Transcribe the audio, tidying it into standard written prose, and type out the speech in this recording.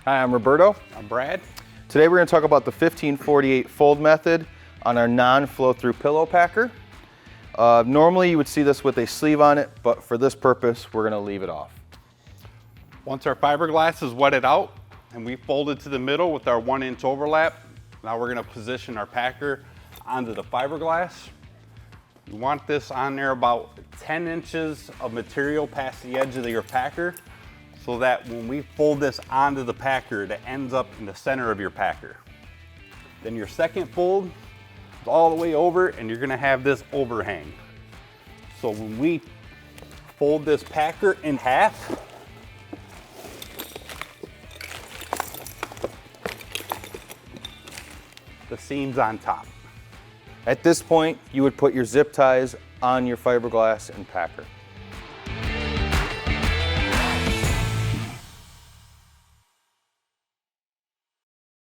Hi, I'm Roberto. I'm Brad. Today we're going to talk about the 1548 fold method on our non-flow-through pillow packer. Normally you would see this with a sleeve on it, but for this purpose we're going to leave it off. Once our fiberglass is wetted out and we fold it to the middle with our 1-inch overlap, now we're going to position our packer onto the fiberglass. You want this on there about 10 inches of material past the edge of your packer, so that when we fold this onto the packer, it ends up in the center of your packer. Then your second fold is all the way over and you're gonna have this overhang. So when we fold this packer in half, the seam's on top. At this point, you would put your zip ties on your fiberglass and packer.